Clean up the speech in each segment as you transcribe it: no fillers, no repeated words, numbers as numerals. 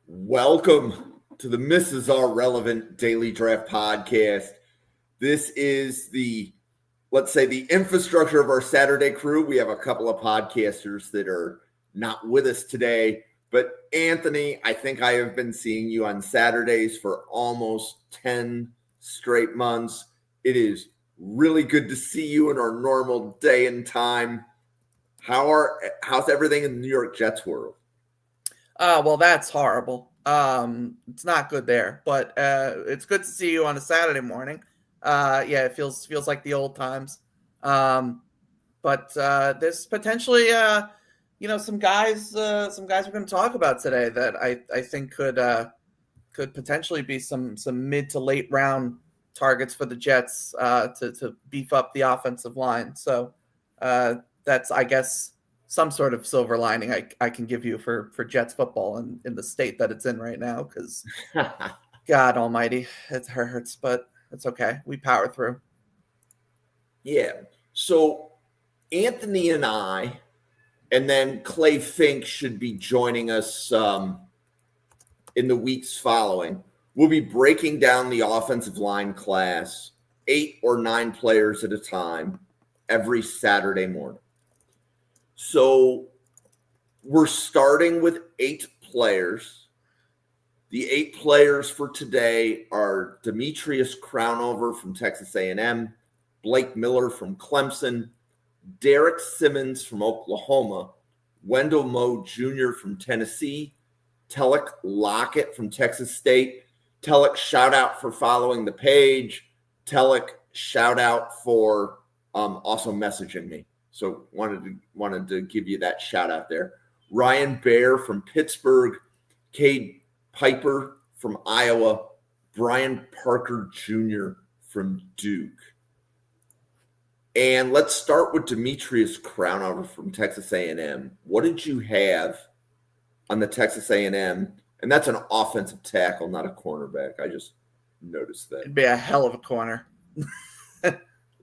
Welcome to the Mrs. R Relevant Daily Draft Podcast. This is let's say, the infrastructure of our Saturday crew. We have a couple of podcasters that are not with us today. But Anthony, I think I have been seeing you on Saturdays for almost 10 straight months. It is really good to see you in our normal day and time. How's everything in the New York Jets world? Well, that's horrible. It's not good there, but it's good to see you on a Saturday morning. Yeah, it feels like the old times. But there's potentially, some guys we're going to talk about today that I think could potentially be some mid to late round targets for the Jets to beef up the offensive line. So that's, I guess, some sort of silver lining I can give you for Jets football in the state that it's in right now, because God almighty, it hurts, but it's okay. We power through. Yeah. So Anthony and I, and then Clay Fink should be joining us in the weeks following. We'll be breaking down the offensive line class, 8 or 9 players at a time, every Saturday morning. So we're starting with 8 players. The 8 players for today are Demetrius Crownover from Texas A&M, Blake Miller from Clemson, Derek Simmons from Oklahoma, Wendell Moe Jr. from Tennessee, Tellek Lockette from Texas State. Tellek, shout out for following the page. Tellek, shout out for also messaging me. So wanted to give you that shout out there. Ryan Baer from Pittsburgh, Cade Piper from Iowa, Brian Parker Jr. from Duke. And let's start with Demetrius Crownover from Texas A&M. What did you have on the Texas A&M? And that's an offensive tackle, not a cornerback. I just noticed that. It'd be a hell of a corner.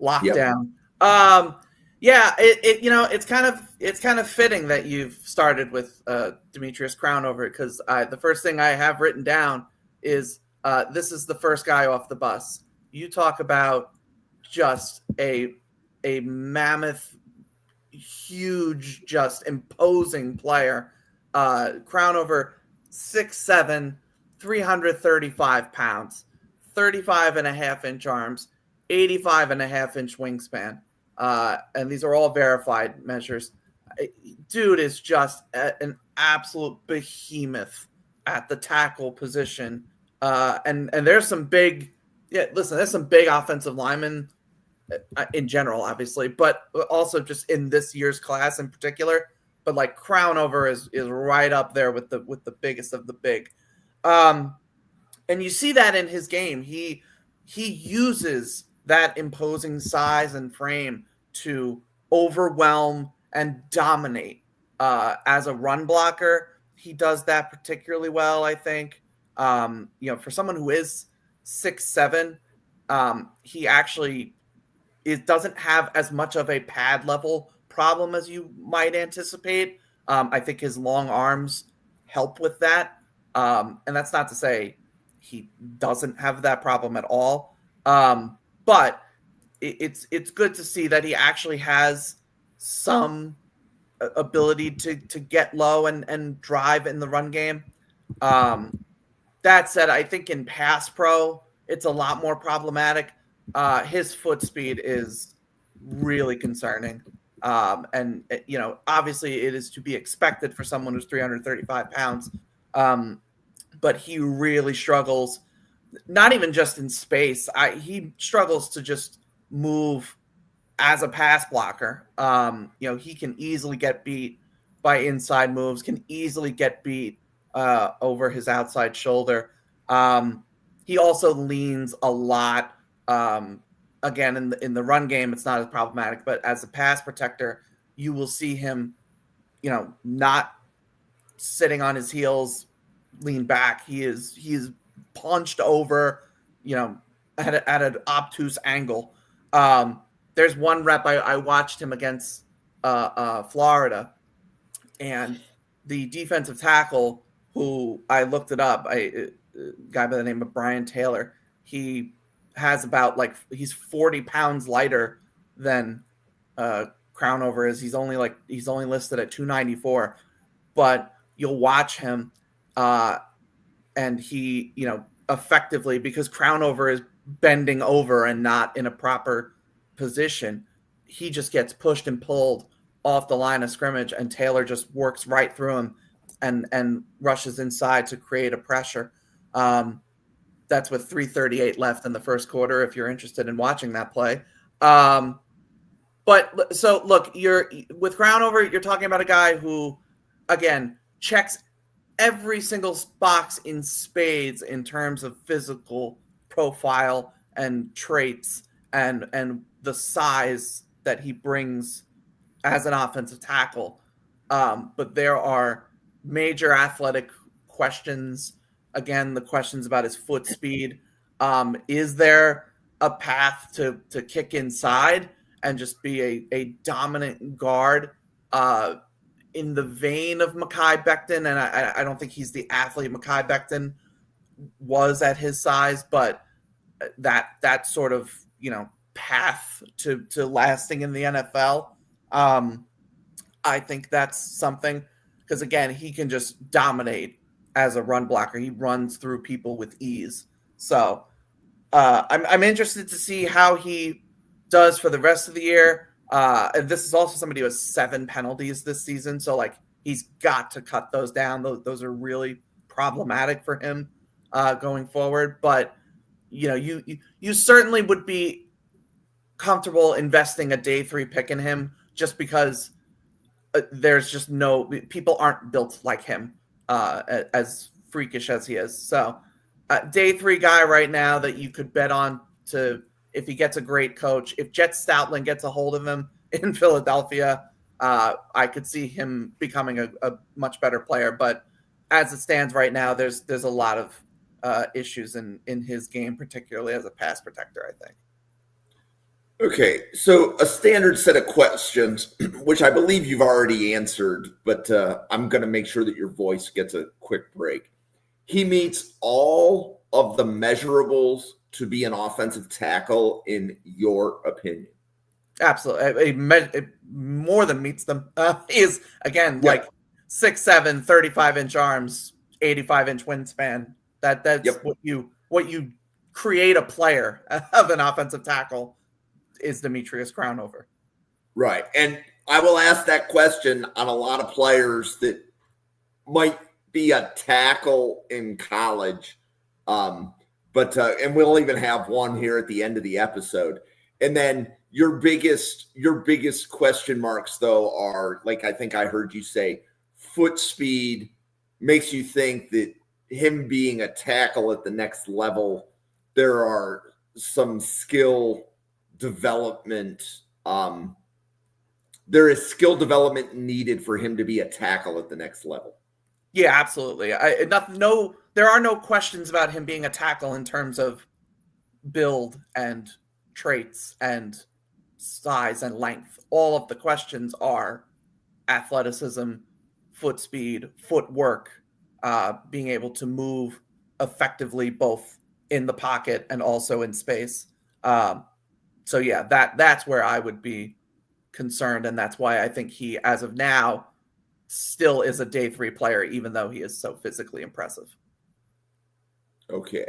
Lockdown. Yep. Yeah, it's kind of fitting that you've started with Demetrius Crownover, because the first thing I have written down is this is the first guy off the bus. You talk about just a mammoth, huge, just imposing player. Crownover, 6'7", 335 pounds, 35.5-inch arms, 85.5-inch wingspan. And these are all verified measures. Dude is just an absolute behemoth at the tackle position. And there's some big, there's some big offensive linemen in general, obviously, but also just in this year's class in particular. But like Crownover is right up there with the biggest of the big. And you see that in his game. He uses that imposing size and frame to overwhelm and dominate as a run blocker. He does that particularly well, I think. For someone who is 6'7", he actually doesn't have as much of a pad level problem as you might anticipate. I think his long arms help with that. And that's not to say he doesn't have that problem at all. But it's good to see that he actually has some ability to get low and drive in the run game. That said, I think in pass pro, it's a lot more problematic. His foot speed is really concerning. And obviously it is to be expected for someone who's 335 pounds. But he really struggles, not even just in space. He struggles to just move as a pass blocker. He can easily get beat by inside moves, can easily get beat over his outside shoulder. He also leans a lot. Again, in the run game, it's not as problematic, but as a pass protector, you will see him, not sitting on his heels, lean back. He is punched over, at an obtuse angle. There's one rep I watched him against Florida, and the defensive tackle who I looked it up. A guy by the name of Brian Taylor. He has about he's 40 pounds lighter than Crownover is. He's only listed at 294, but you'll watch him and he, effectively, because Crownover is bending over and not in a proper position, he just gets pushed and pulled off the line of scrimmage, and Taylor just works right through him and rushes inside to create a pressure. That's with 3:38 left in the first quarter, if you're interested in watching that play. But so look, with Crownover, you're talking about a guy who, again, checks every single box in spades in terms of physical profile and traits and the size that he brings as an offensive tackle. But there are major athletic questions. Again, the questions about his foot speed. Is there a path to kick inside and just be a dominant guard in the vein of Mekhi Becton? And I don't think he's the athlete Mekhi Becton was at his size, but that sort of, path to lasting in the NFL. I think that's something, because again, he can just dominate as a run blocker. He runs through people with ease. So I'm interested to see how he does for the rest of the year. And this is also somebody who has 7 penalties this season. So he's got to cut those down. Those are really problematic for him going forward. But, you certainly would be comfortable investing a day 3 pick in him, just because there's just people aren't built like him, as freakish as he is. So day 3 guy right now that you could bet on if he gets a great coach. If Jet Stoutland gets a hold of him in Philadelphia, I could see him becoming a much better player. But as it stands right now, there's a lot of issues in his game, particularly as a pass protector, I think. Okay, so a standard set of questions, which I believe you've already answered, but I'm going to make sure that your voice gets a quick break. He meets all of the measurables to be an offensive tackle, in your opinion? Absolutely. It more than meets them. He is, again, 6'7", 35-inch arms, 85-inch wingspan. That's what you create a player of an offensive tackle is Demetrius Crownover. Right. And I will ask that question on a lot of players that might be a tackle in college. But we'll even have one here at the end of the episode. And then your biggest question marks, though, are, I think I heard you say, foot speed makes you think that him being a tackle at the next level, there are some skill development. There is skill development needed for him to be a tackle at the next level. Yeah, absolutely. There are no questions about him being a tackle in terms of build and traits and size and length. All of the questions are athleticism, foot speed, footwork, being able to move effectively both in the pocket and also in space. So yeah, that's where I would be concerned, and that's why I think he, as of now, still is a day 3 player, even though he is so physically impressive. Okay.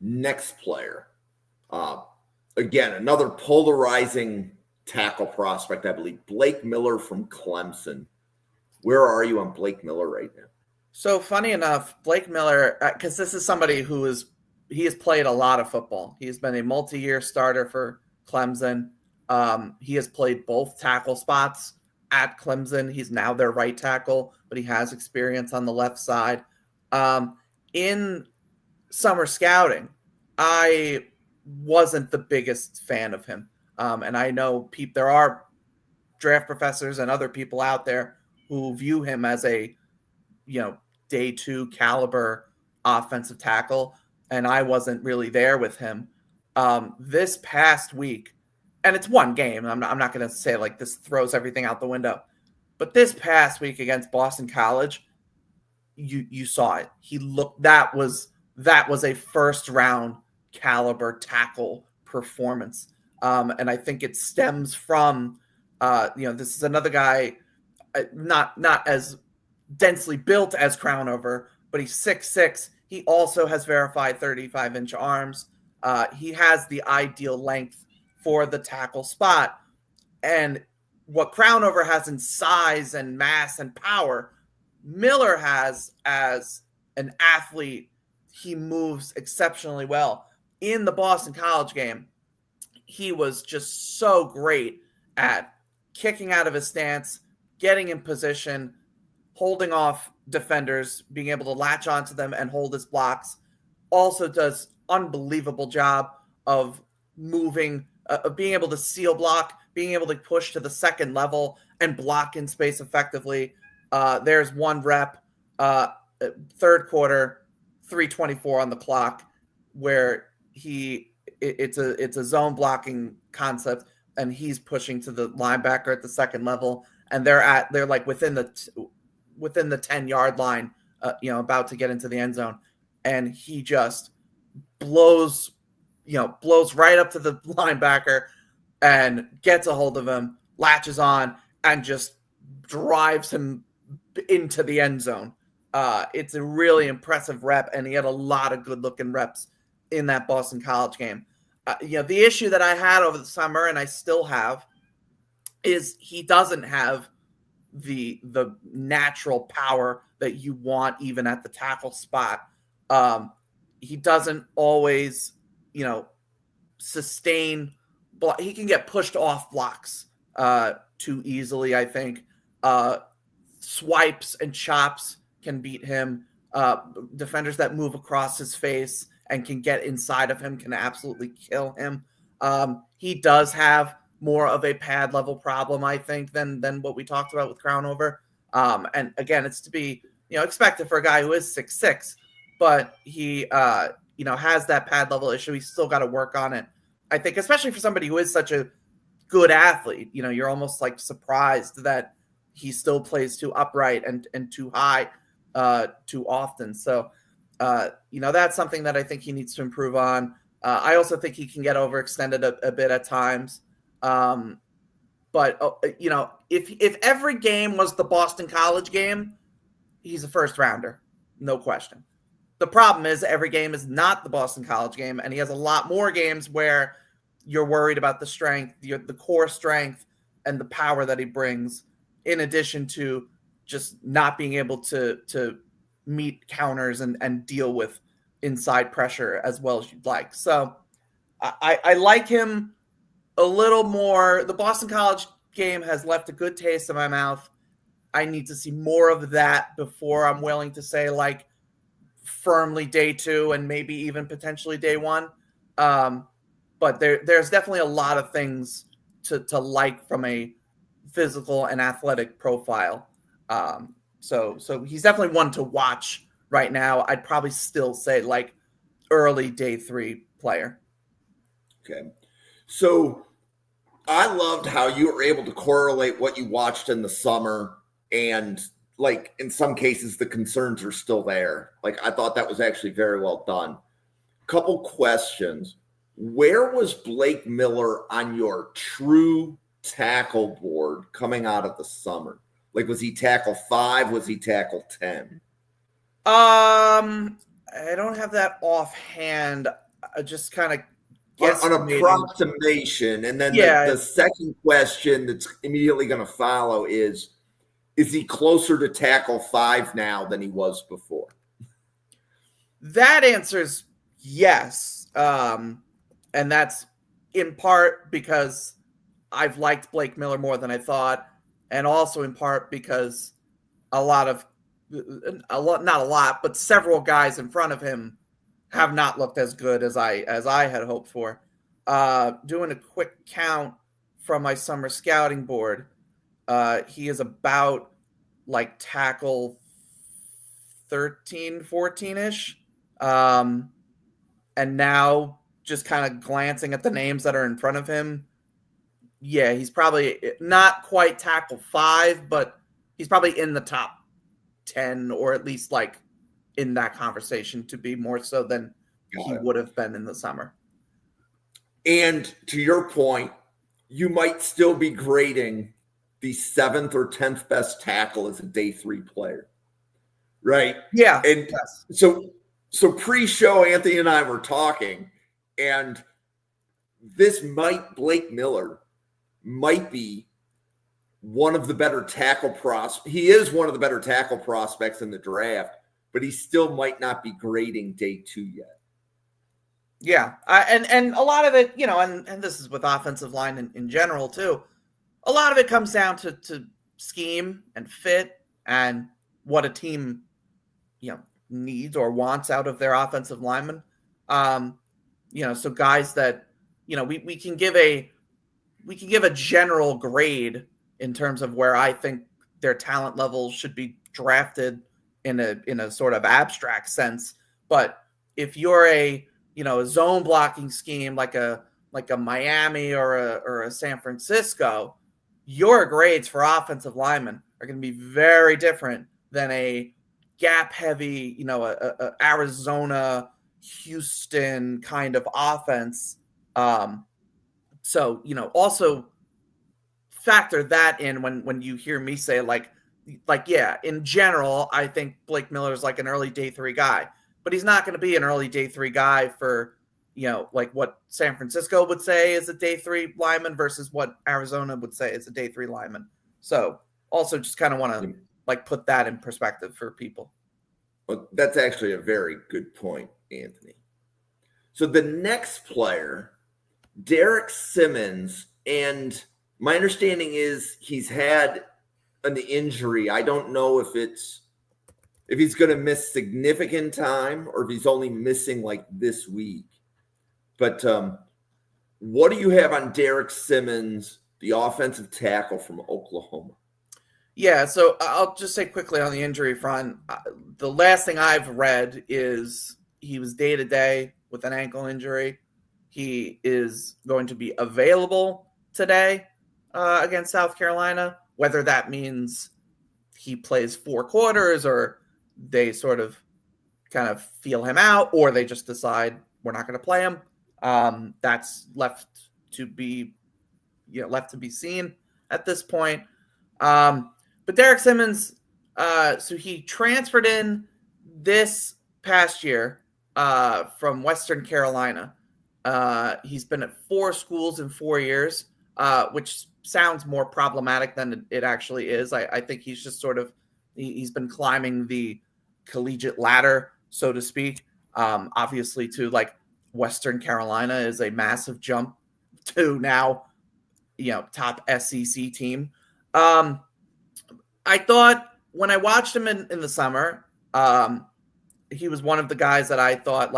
Next player. Again, another polarizing tackle prospect, I believe. Blake Miller from Clemson. Where are you on Blake Miller right now? So funny enough, Blake Miller, because this is somebody who he has played a lot of football. He has been a multi-year starter for Clemson. He has played both tackle spots at Clemson. He's now their right tackle, but he has experience on the left side. In summer scouting, I wasn't the biggest fan of him. And I know there are draft professors and other people out there who view him as a, day 2 caliber offensive tackle. And I wasn't really there with him. This past week, and it's one game, I'm not going to say this throws everything out the window, but this past week against Boston College, you saw it. That was a first round caliber tackle performance. And I think it stems from, this is another guy, not as densely built as Crownover, but he's 6'6". He also has verified 35-inch arms. He has the ideal length for the tackle spot. And what Crownover has in size and mass and power, Miller has as an athlete. He moves exceptionally well. In the Boston College game, he was just so great at kicking out of his stance, getting in position, holding off defenders, being able to latch onto them and hold his blocks. Also does unbelievable job of moving, of being able to seal block, being able to push to the second level and block in space effectively. There's one rep, third quarter, 3:24 on the clock, where it's a zone blocking concept, and he's pushing to the linebacker at the second level, and they're like within the 10-yard line, about to get into the end zone, and he just blows right up to the linebacker and gets a hold of him, latches on, and just drives him into the end zone. It's a really impressive rep, and he had a lot of good-looking reps in that Boston College game. The issue that I had over the summer, and I still have, is he doesn't have the natural power that you want even at the tackle spot. He doesn't always, sustain. He can get pushed off blocks too easily, I think. Swipes and chops can beat him. Defenders that move across his face and can get inside of him can absolutely kill him. He does have more of a pad level problem, I think, than what we talked about with Crownover. And again, it's to be expected for a guy who is 6'6", but he has that pad level issue. He's still got to work on it, I think, especially for somebody who is such a good athlete. You're almost like surprised that he still plays too upright and too high too often. So, that's something that I think he needs to improve on. I also think he can get overextended a bit at times. But if every game was the Boston College game, he's a first rounder, no question. The problem is every game is not the Boston College game, and he has a lot more games where you're worried about the strength, the core strength, and the power that he brings, in addition to just not being able to meet counters and deal with inside pressure as well as you'd like. So I like him a little more. The Boston College game has left a good taste in my mouth. I need to see more of that before I'm willing to say like firmly day 2 and maybe even potentially day 1. But there's definitely a lot of things to like from a physical and athletic profile. So he's definitely one to watch right now. I'd probably still say like early day 3 player. Okay. So I loved how you were able to correlate what you watched in the summer, and like in some cases the concerns are still there. Like I thought that was actually very well done. Couple questions. Where was Blake Miller on your true tackle board coming out of the summer? Like, was he tackle 5? Was he tackle 10? I don't have that offhand. I just kind of an approximation. And then the second question that's immediately going to follow is he closer to tackle 5 now than he was before? That answer's yes. And that's in part because I've liked Blake Miller more than I thought, and also in part because not a lot, but several guys in front of him have not looked as good as I had hoped for. Doing a quick count from my summer scouting board, he is about like tackle 13, 14-ish. And now just kind of glancing at the names that are in front of him, yeah, he's probably not quite tackle 5, but he's probably in the top 10, or at least like in that conversation to be more so than he would have been in the summer. And to your point, you might still be grading the 7th or 10th best tackle as a day 3 player, right? Yeah. And so pre-show, Anthony and I were talking, and Blake Miller might be one of the better tackle prospects. He is one of the better tackle prospects in the draft, but he still might not be grading day 2 yet. Yeah. And a lot of it, and this is with offensive line in general too. A lot of it comes down to scheme and fit and what a team, needs or wants out of their offensive linemen. So guys that, we can give a general grade in terms of where I think their talent level should be drafted in a sort of abstract sense. But if you're a zone blocking scheme like a Miami or a San Francisco, your grades for offensive linemen are going to be very different than a gap heavy, a Arizona, Houston kind of offense. So, also factor that in when you hear me say yeah, in general, I think Blake Miller is like an early day 3 guy, but he's not going to be an early day 3 guy for, like what San Francisco would say is a day 3 lineman versus what Arizona would say is a day 3 lineman. So also just kind of want to put that in perspective for people. Well, that's actually a very good point, Anthony. So the next player, Derek Simmons, and my understanding is he's had an injury. I don't know if he's going to miss significant time or if he's only missing like this week. But what do you have on Derek Simmons, the offensive tackle from Oklahoma? Yeah, so I'll just say quickly on the injury front, the last thing I've read is he was day-to-day with an ankle injury. He is going to be available today against South Carolina. Whether that means he plays 4 quarters or they sort of kind of feel him out or they just decide we're not going to play him, that's left to be seen at this point. But Derek Simmons, so he transferred in this past year from Western Carolina. He's been at 4 schools in 4 years, which sounds more problematic than it actually is. I think he's just sort of he's been climbing the collegiate ladder, so to speak. Obviously, to like Western Carolina is a massive jump to now, top SEC team. I thought when I watched him in the summer, he was one of the guys that I thought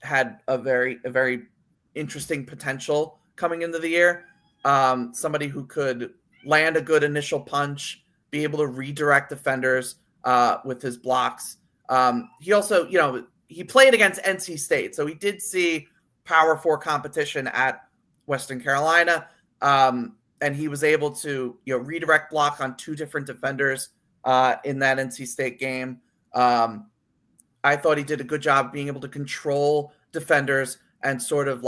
had a very interesting potential coming into the year. Somebody who could land a good initial punch, be able to redirect defenders with his blocks. He also, he played against NC State, so he did see Power 4 competition at Western Carolina. And he was able to, redirect block on 2 different defenders in that NC State game. I thought he did a good job being able to control defenders and sort of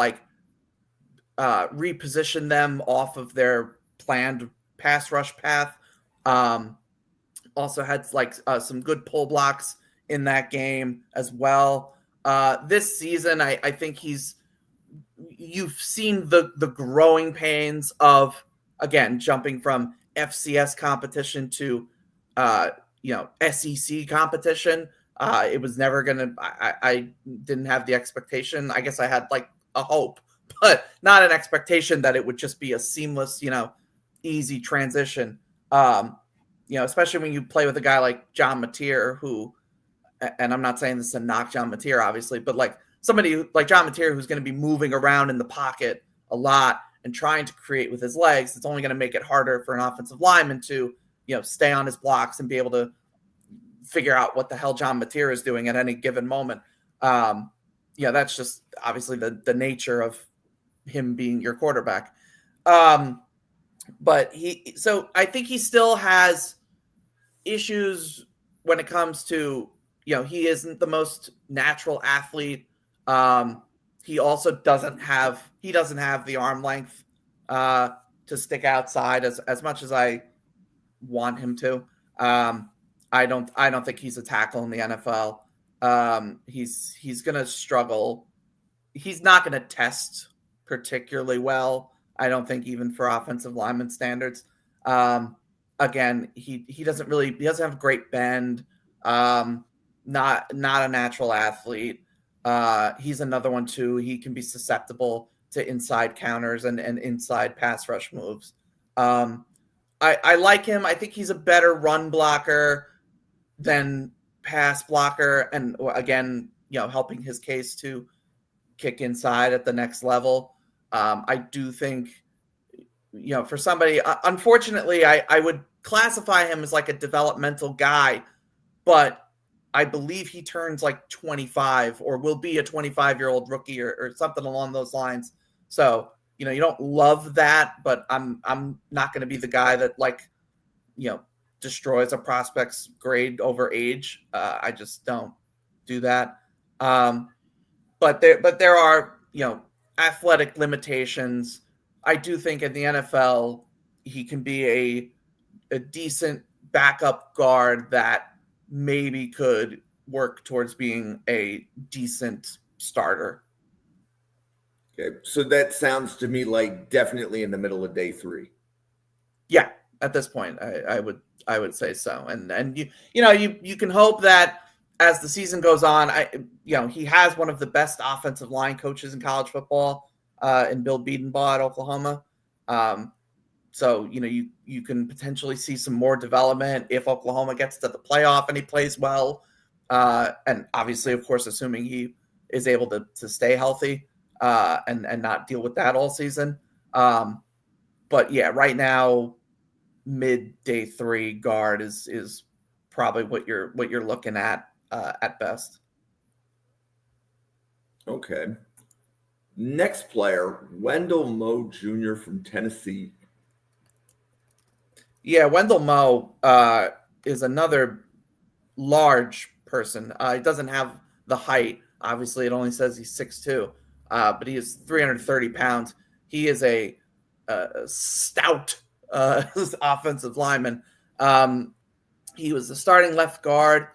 reposition them off of their planned pass rush path. Also had some good pull blocks in that game as well. This season, I think you've seen the growing pains of, again, jumping from FCS competition to, SEC competition. It was never going to, I didn't have the expectation. I guess I had a hope, but not an expectation that it would just be a seamless, easy transition. Especially when you play with a guy like John Mateer, who, and I'm not saying this to knock John Mateer, obviously, but somebody like John Mateer, who's going to be moving around in the pocket a lot and trying to create with his legs, it's only going to make it harder for an offensive lineman to, stay on his blocks and be able to figure out what the hell John Mateer is doing at any given moment. That's just obviously the nature of him being your quarterback. But so I think he still has issues when it comes to, he isn't the most natural athlete. He also doesn't have the arm length to stick outside as much as I want him to. I don't think he's a tackle in the NFL. He's going to struggle. He's not going to test particularly well, I don't think, even for offensive lineman standards. Again, he doesn't have great bend. Not a natural athlete. He's another one too. He can be susceptible to inside counters and inside pass rush moves. I like him. I think he's a better run blocker than pass blocker, and again, helping his case to kick inside at the next level. I do think, for somebody, unfortunately, I would classify him as like a developmental guy, but I believe he turns like 25 or will be a 25-year-old rookie or something along those lines. So, you don't love that, but I'm not going to be the guy that destroys a prospect's grade over age. I just don't do that. But there are, athletic limitations. I do think in the NFL, he can be a decent backup guard that maybe could work towards being a decent starter. Okay, so that sounds to me like definitely in the middle of day 3. Yeah, at this point, I would say so. And you can hope that as the season goes on, he has one of the best offensive line coaches in college football, in Bill Bedenbaugh at Oklahoma. So you can potentially see some more development if Oklahoma gets to the playoff and he plays well, and obviously, of course, assuming he is able to stay healthy and not deal with that all season. But yeah, right now, mid day 3 guard is probably what you're looking at best. Okay. Next player, Wendell Moe Jr. from Tennessee. Yeah, Wendell Moe is another large person. He doesn't have the height. Obviously, it only says he's 6'2", but he is 330 pounds. He is a stout offensive lineman. He was the starting left guard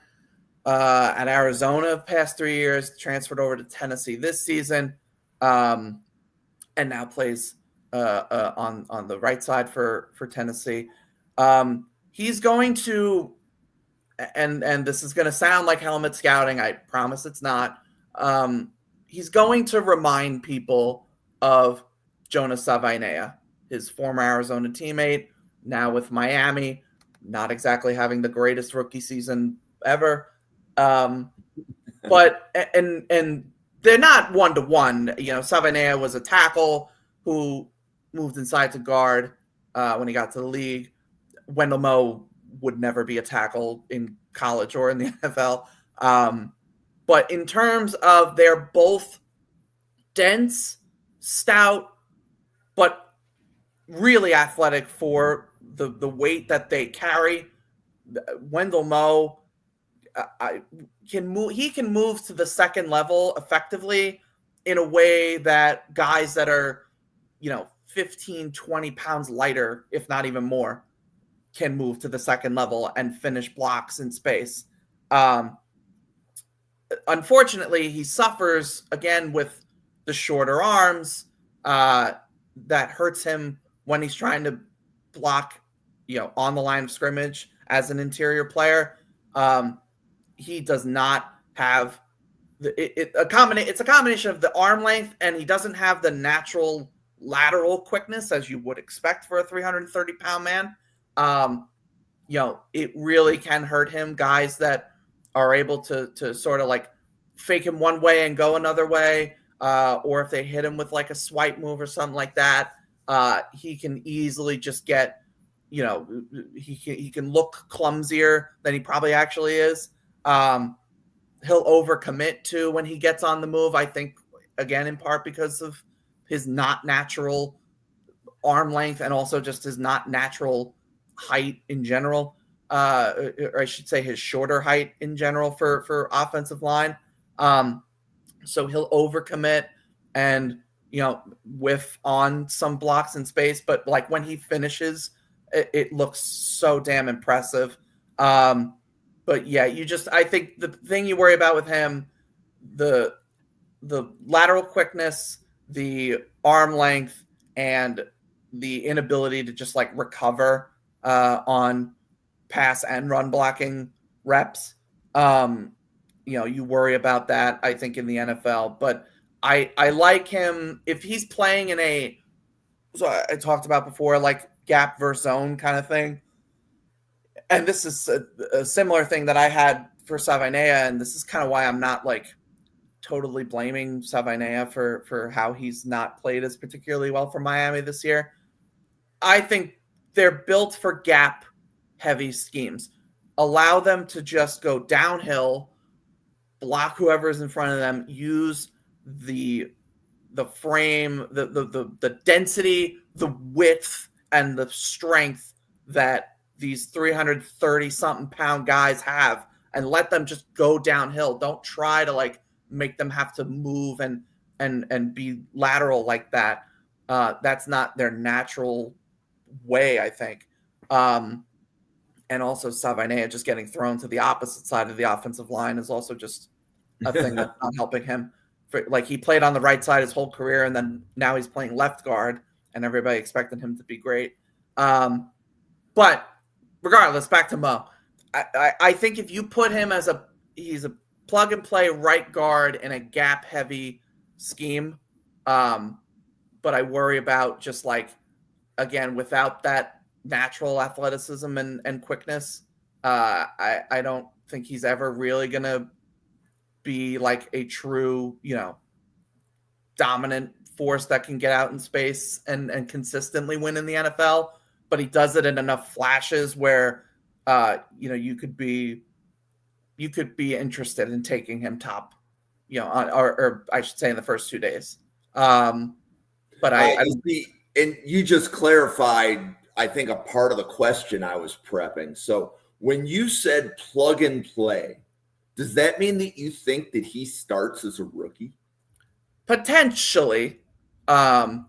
at Arizona the past 3 years, transferred over to Tennessee this season, and now plays on the right side for Tennessee. He's going to, and this is going to sound like helmet scouting. I promise it's not. He's going to remind people of Jonas Savaiinaea, his former Arizona teammate, now with Miami, not exactly having the greatest rookie season ever. But they're not one-to-one. Savaiinaea was a tackle who moved inside to guard when he got to the league. Wendell Moe would never be a tackle in college or in the NFL. But in terms of, they're both dense, stout, but really athletic for the weight that they carry. Wendell Moe can move. He can move to the second level effectively in a way that guys that are, 15, 20 pounds lighter, if not even more, can move to the second level and finish blocks in space. Unfortunately, he suffers again with the shorter arms. That hurts him when he's trying to block, on the line of scrimmage as an interior player. He does not have it's a combination of the arm length, and he doesn't have the natural lateral quickness as you would expect for a 330-pound man. It really can hurt him. Guys that are able to sort of like fake him one way and go another way, or if they hit him with like a swipe move or something like that, he can easily just get, he can look clumsier than he probably actually is. He'll overcommit too when he gets on the move, I think, again, in part because of his not natural arm length and also just his not natural height in general. or I should say his shorter height in general for offensive line. So he'll overcommit and, whiff on some blocks in space. But like when he finishes, it looks so damn impressive. But yeah, I think the thing you worry about with him, the lateral quickness, the arm length, and the inability to just like recover on pass and run blocking reps. You worry about that, I think, in the NFL. But I like him if he's playing in so I talked about before, like gap versus zone kind of thing. And this is a similar thing that I had for Savinea, and this is kind of why I'm not like totally blaming Savinea for how he's not played as particularly well for Miami this year. I think they're built for gap heavy schemes. Allow them to just go downhill, block whoever's in front of them, use the frame, the density, the width, and the strength that these 330 something pound guys have, and let them just go downhill. Don't try to like make them have to move and be lateral like that. That's not their natural way, I think. And also Savinea just getting thrown to the opposite side of the offensive line is also just a thing that's not helping him. Like he played on the right side his whole career, and then now he's playing left guard, and everybody expected him to be great. But regardless, back to Mo. I think if you put him he's a plug and play right guard in a gap heavy scheme. But I worry about just like, again, without that natural athleticism and quickness, I don't think he's ever really going to be like a true, dominant force that can get out in space and consistently win in the NFL. But he does it in enough flashes where, you could be interested in taking him top, or I should say in the first 2 days. But I see, and you just clarified, I think, a part of the question I was prepping. So when you said plug and play, does that mean that you think that he starts as a rookie? Potentially. Okay. I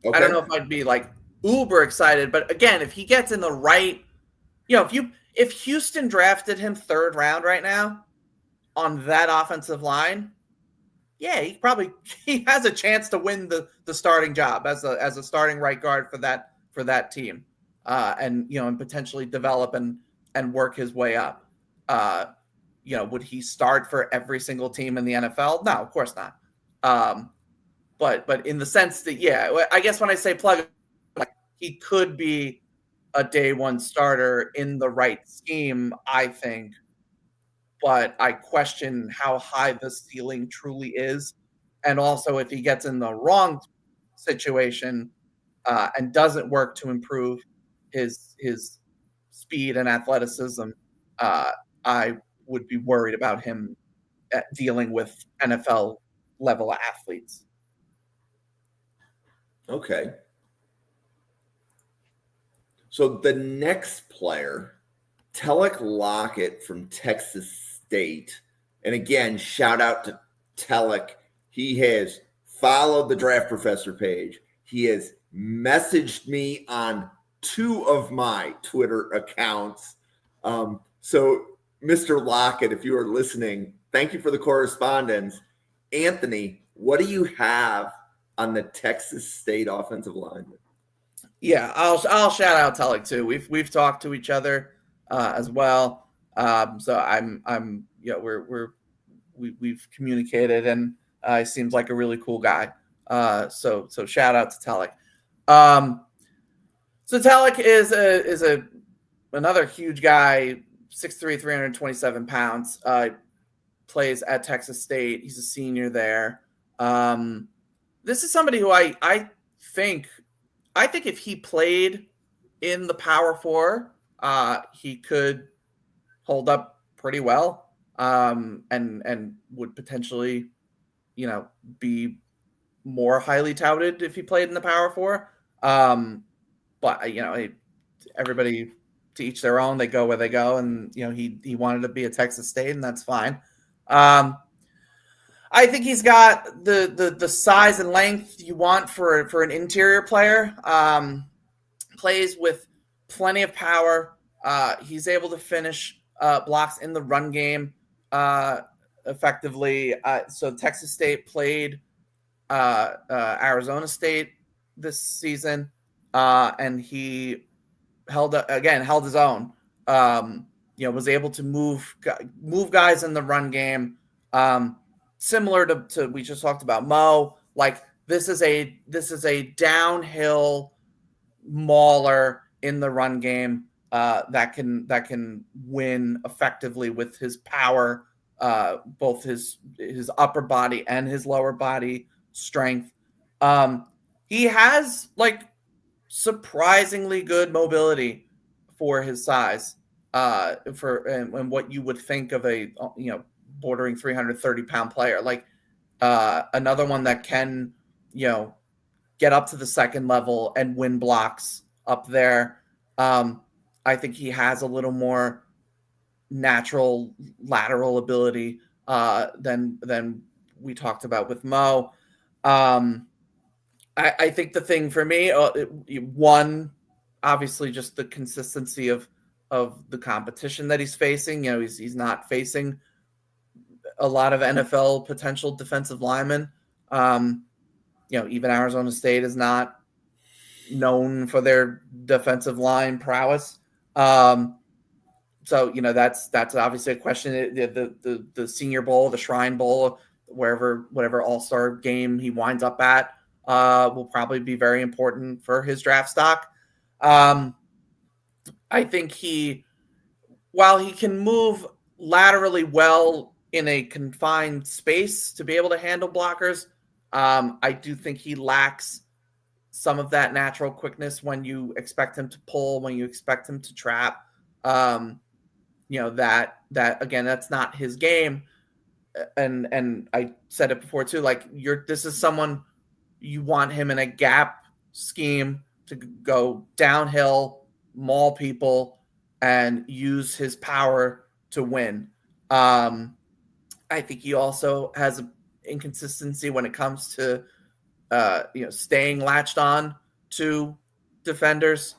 don't know if I'd be like uber excited, but again, if he gets in the right, if Houston drafted him 3rd round right now on that offensive line, yeah, he has a chance to win the starting job as a starting right guard for that team, and potentially develop and work his way up. Would he start for every single team in the NFL? No, of course not. But in the sense that, yeah, I guess when I say plug, like, he could be a day one starter in the right scheme, I think. But I question how high the ceiling truly is. And also if he gets in the wrong situation and doesn't work to improve his speed and athleticism, I would be worried about him dealing with NFL level athletes. Okay. So the next player, Tellek Lockette from Texas State. And again, shout out to Tellek. He has followed the Draft Professor page. He has messaged me on 2 of my Twitter accounts. So Mr. Lockette, if you are listening, thank you for the correspondence. Anthony, what do you have on the Texas State offensive line? Yeah, I'll shout out Tellek too. We've talked to each other as well. So we've communicated, and he seems like a really cool guy. So shout out to Tellek. So Tellek is another huge guy, 6'3", 327 pounds. Plays at Texas State. He's a senior there. This is somebody who I think if he played in the Power 4, he could hold up pretty well, and would potentially, be more highly touted if he played in the Power 4. But everybody to each their own. They go where they go, and he wanted to be at Texas State, and that's fine. I think he's got the size and length you want for an interior player. Plays with plenty of power. He's able to finish blocks in the run game effectively. So Texas State played Arizona State this season, and he held his own. Was able to move guys in the run game. Similar to we just talked about Mo. Like this is a downhill mauler in the run game that can win effectively with his power, both his upper body and his lower body strength. He has like surprisingly good mobility for his size, and what you would think of a bordering 330-pound player, like another one that can get up to the second level and win blocks up there. I think he has a little more natural lateral ability than we talked about with Mo. I think the thing for me, one, obviously just the consistency of the competition that he's facing. He's not facing a lot of NFL potential defensive linemen. Even Arizona State is not known for their defensive line prowess. So that's obviously a question. The Senior Bowl, the Shrine Bowl, whatever All-Star game he winds up at, will probably be very important for his draft stock. I think while he can move laterally well in a confined space to be able to handle blockers, I do think he lacks some of that natural quickness when you expect him to pull, when you expect him to trap. That again, that's not his game. And I said it before too, like this is someone you want him in a gap scheme to go downhill, maul people, and use his power to win. I think he also has an inconsistency when it comes to staying latched on to defenders.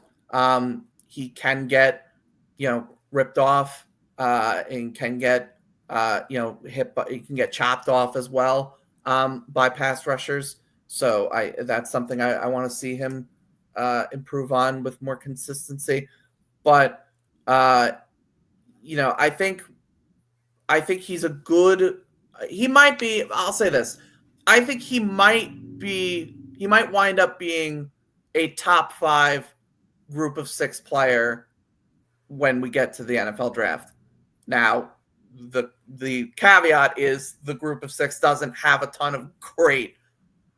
He can get ripped off and can get hit. He can get chopped off as well by pass rushers. So that's something I want to see him improve on with more consistency. But I think he's a good. He might be. I'll say this. I think he might wind up being a top 5 group of 6 player when we get to the NFL draft. Now, the caveat is the group of 6 doesn't have a ton of great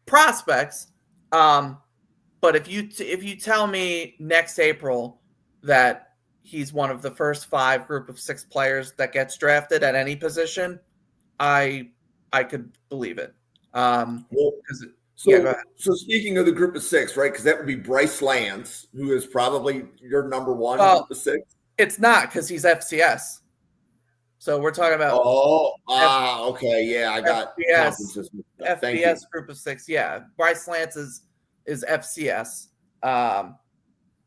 prospects. But if you tell me next April that he's one of the first 5 group of 6 players that gets drafted at any position, I could believe it. So speaking of the group of 6, right? Because that would be Bryce Lance, who is probably your number 1 group of 6. It's not, because he's FCS. So we're talking about. Okay, yeah, I got FBS group of 6. Yeah, Bryce Lance is FCS,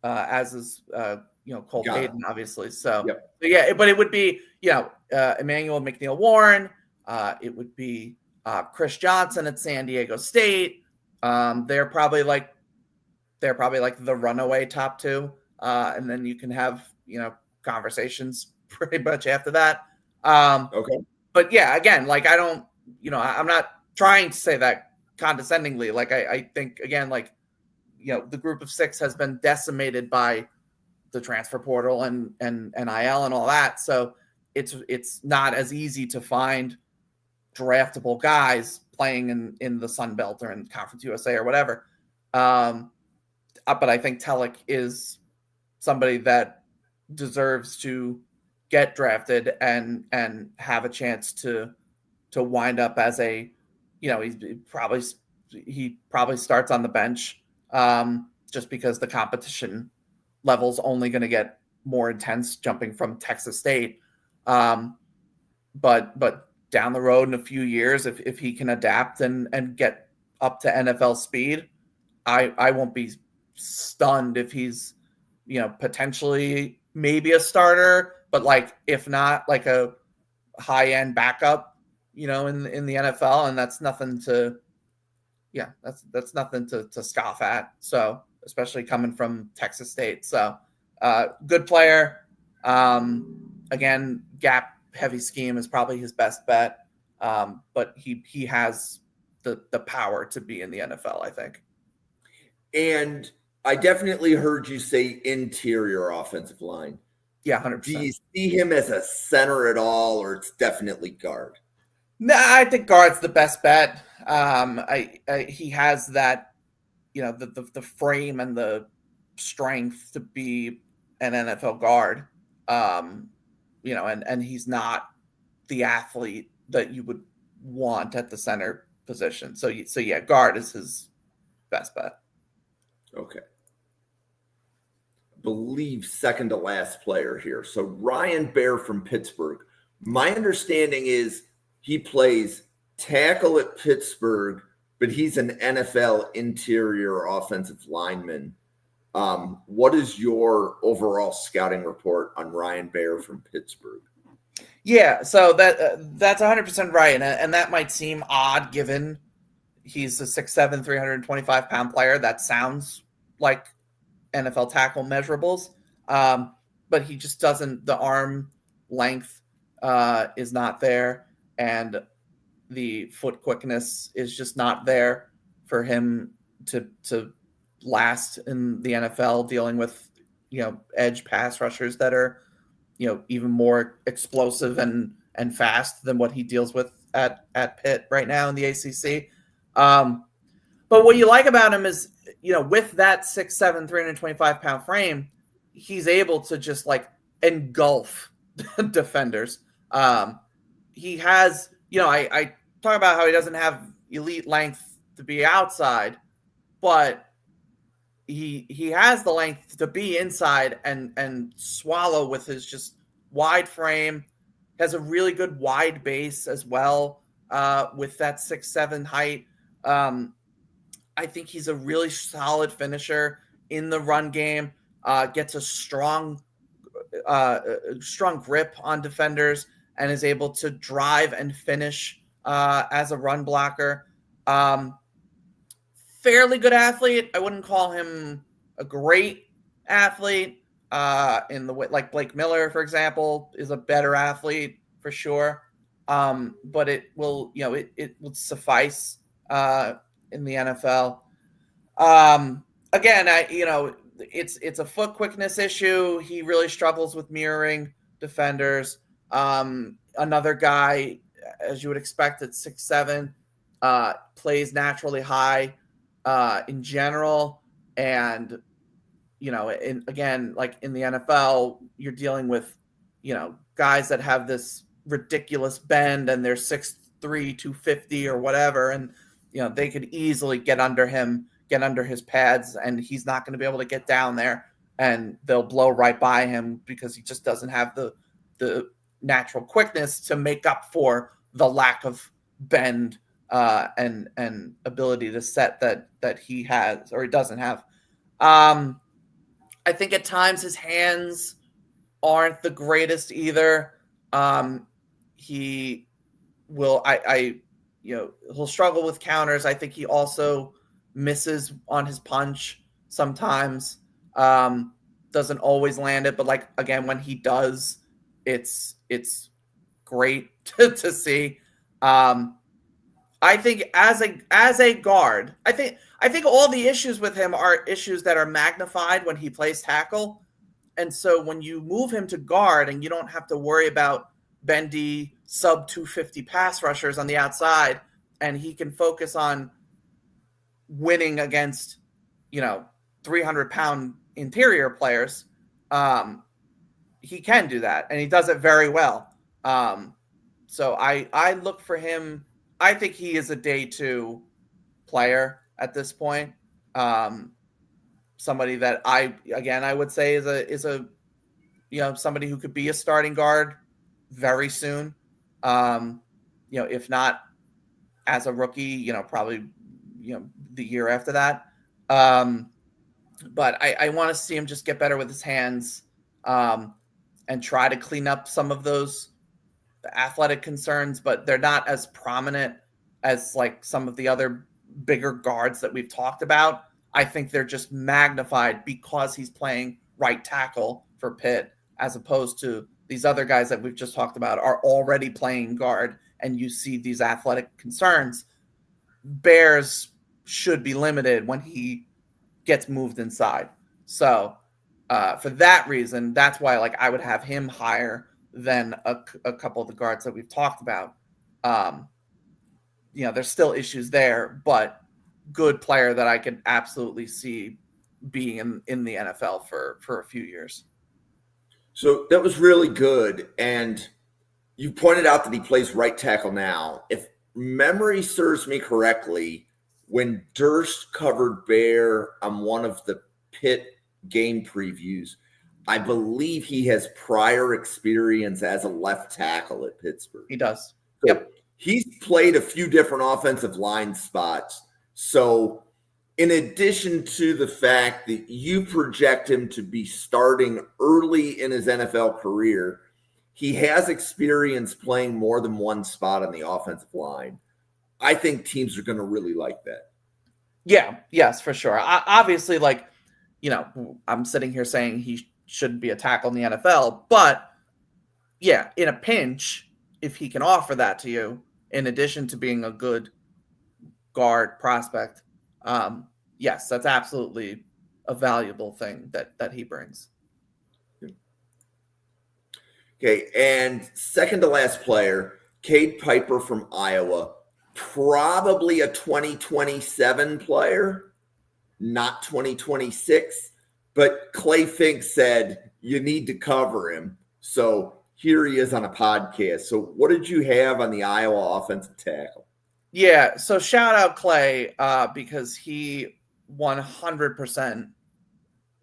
as is Cole Hayden, obviously. So, yep. But it would be Emmanuel McNeil-Warren. It would be Chris Johnson at San Diego State. They're probably like the runaway top 2, and then you can have conversations pretty much after that. Okay. But yeah, again, like I don't, I'm not trying to say that condescendingly. Like I think again, like the group of 6 has been decimated by the transfer portal and NIL and all that. So it's not as easy to find draftable guys playing in the Sun Belt or in Conference USA or whatever. But I think Tellek is somebody that deserves to get drafted and have a chance to wind up as he probably starts on the bench, just because the competition level's only going to get more intense jumping from Texas State. But down the road in a few years, if he can adapt and get up to NFL speed, I won't be stunned if he's, potentially maybe a starter, but like if not, like a high end backup, in the NFL, and that's nothing to scoff at. So especially coming from Texas State, so good player. Again, gap heavy scheme is probably his best bet, but he has the power to be in the NFL, I think. And I definitely heard you say interior offensive line. Yeah, 100%. Do you see him as a center at all, or it's definitely guard? No, I think guard's the best bet. He has that, the frame and the strength to be an NFL guard. And he's not the athlete that you would want at the center position. So yeah, guard is his best bet. Okay. I believe second to last player here. So Ryan Baer from Pittsburgh. My understanding is he plays tackle at Pittsburgh, but he's an NFL interior offensive lineman. What is your overall scouting report on Ryan Baer from Pittsburgh? Yeah, so that's 100% right, and that might seem odd given he's a 6'7", 325-pound player. That sounds like NFL tackle measurables, but he just doesn't. The arm length is not there, and the foot quickness is just not there for him to last in the NFL, dealing with edge pass rushers that are even more explosive and fast than what he deals with at Pitt right now in the ACC. But what you like about him is, with that 6'7", 325-pound frame, he's able to just like engulf defenders. He has, I talk about how he doesn't have elite length to be outside, but he has the length to be inside and swallow with his just wide frame. Has a really good wide base as well, with that 6'7" height. I think he's a really solid finisher in the run game. Gets a strong grip on defenders and is able to drive and finish as a run blocker. Fairly good athlete. I wouldn't call him a great athlete. In the way, like Blake Miller, for example, is a better athlete for sure. But it will, it will suffice in the NFL. Again, it's a foot quickness issue. He really struggles with mirroring defenders. Another guy, as you would expect, at 6'7", plays naturally high in general, and again, like in the NFL, you're dealing with guys that have this ridiculous bend and they're 6'3", 250 or whatever, and they could easily get under him, get under his pads, and he's not going to be able to get down there, and they'll blow right by him because he just doesn't have the natural quickness to make up for the lack of bend and ability to set that he has or he doesn't have. I think at times his hands aren't the greatest either. He will, he'll struggle with counters. I think he also misses on his punch sometimes. Doesn't always land it, but like, again, when he does, it's great to see. I think as a guard, I think all the issues with him are issues that are magnified when he plays tackle. And so when you move him to guard and you don't have to worry about bendy sub 250 pass rushers on the outside, and he can focus on winning against 300-pound interior players, he can do that, and he does it very well. So I look for him. I think he is a day 2 player at this point. Somebody that I would say is a somebody who could be a starting guard very soon. If not as a rookie, probably, the year after that. But I want to see him just get better with his hands, and try to clean up some of those athletic concerns, but they're not as prominent as like some of the other bigger guards that we've talked about. I think they're just magnified because he's playing right tackle for Pitt, as opposed to these other guys that we've just talked about are already playing guard, and you see these athletic concerns. Bears should be limited when he gets moved inside. So for that reason, that's why I would have him higher than a couple of the guards that we've talked about. There's still issues there, but good player that I could absolutely see being in the NFL for a few years. So that was really good. And you pointed out that he plays right tackle now. If memory serves me correctly, when Durst covered Baer on one of the Pitt game previews, I believe he has prior experience as a left tackle at Pittsburgh. He does. So yep. He's played a few different offensive line spots. So in addition to the fact that you project him to be starting early in his NFL career, he has experience playing more than one spot on the offensive line. I think teams are going to really like that. Yeah, yes, for sure. Obviously, I'm sitting here saying he shouldn't be a tackle in the NFL, but yeah, in a pinch, if he can offer that to you, in addition to being a good guard prospect, yes, that's absolutely a valuable thing that he brings. Okay, and second to last player, Cade Piper from Iowa, probably a 2027 player, not 2026, but Clay Fink said you need to cover him. So here he is on a podcast. So what did you have on the Iowa offensive tackle? Yeah, so shout out Clay because he 100%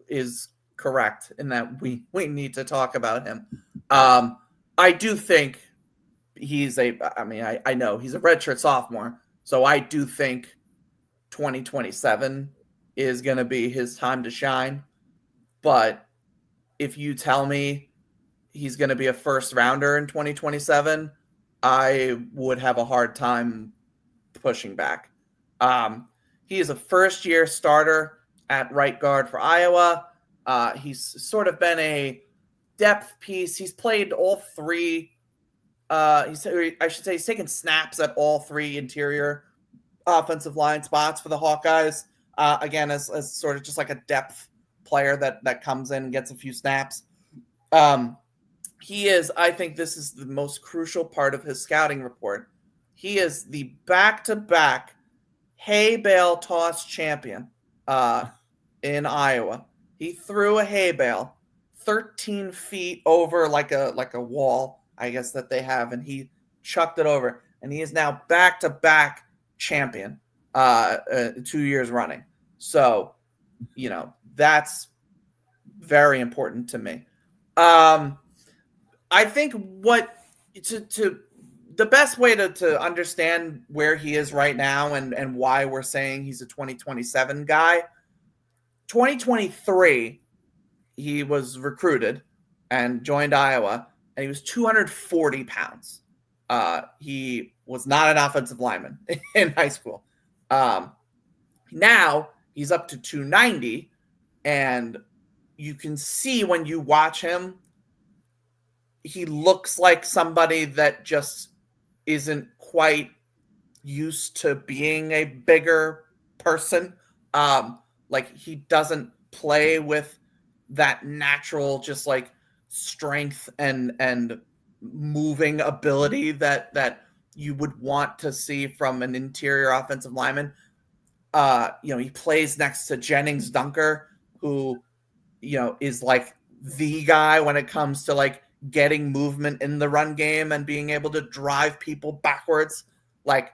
is correct in that we need to talk about him. I do think I know he's a redshirt sophomore, so I do think 2027 is going to be his time to shine. But if you tell me he's going to be a first rounder in 2027, I would have a hard time pushing back. He is a first-year starter at right guard for Iowa. He's sort of been a depth piece. He's played all three. He's taken snaps at all three interior offensive line spots for the Hawkeyes. Again, as sort of just like a depth player that comes in and gets a few snaps. He is, I think this is the most crucial part of his scouting report. He is the back-to-back hay bale toss champion in Iowa. He threw a hay bale 13 feet over like a wall, I guess, that they have, and he chucked it over. And he is now back-to-back champion 2 years running. So, that's very important to me. I think the best way to understand where he is right now and why we're saying he's a 2027 guy, 2023, he was recruited and joined Iowa, and he was 240 pounds. He was not an offensive lineman in high school. Now he's up to 290, and you can see when you watch him, he looks like somebody that just isn't quite used to being a bigger person. He doesn't play with that natural, just like strength and moving ability that you would want to see from an interior offensive lineman. He plays next to Jennings Dunker, who, is like the guy when it comes to like getting movement in the run game and being able to drive people backwards. Like,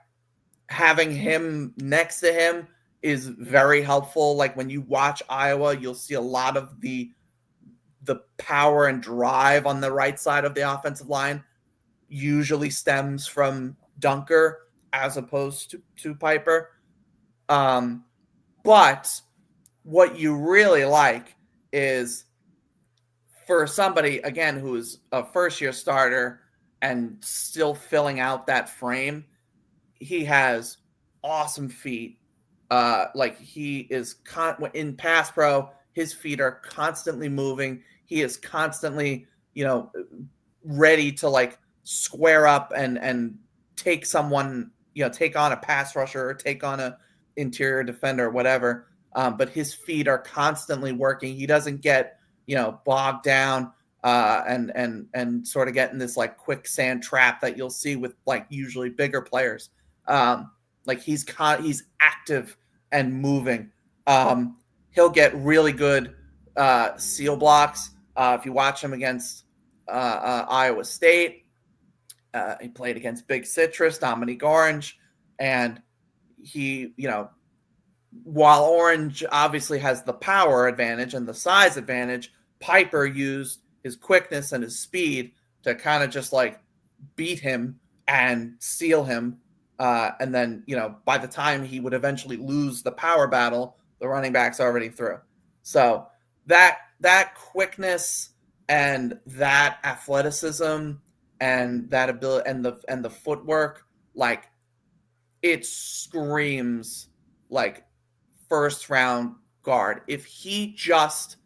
having him next to him is very helpful. Like, when you watch Iowa, you'll see a lot of the the power and drive on the right side of the offensive line usually stems from Dunker as opposed to Piper. But what you really like is for somebody, again, who's a first-year starter and still filling out that frame, he has awesome feet. Like he is in pass pro, his feet are constantly moving. He is constantly, ready to like square up and take someone, take on a pass rusher or take on a interior defender or whatever. But his feet are constantly working. He doesn't get, bogged down and sort of get in this like quicksand trap that you'll see with like usually bigger players. Like he's active and moving. He'll get really good seal blocks. If you watch him against Iowa State, he played against Big Citrus, Dominique Orange, and he, while Orange obviously has the power advantage and the size advantage, Piper used his quickness and his speed to kind of just like beat him and seal him. And then, by the time he would eventually lose the power battle, the running back's already through. So that quickness and that athleticism and that ability and the footwork, like it screams like first round guard. If he just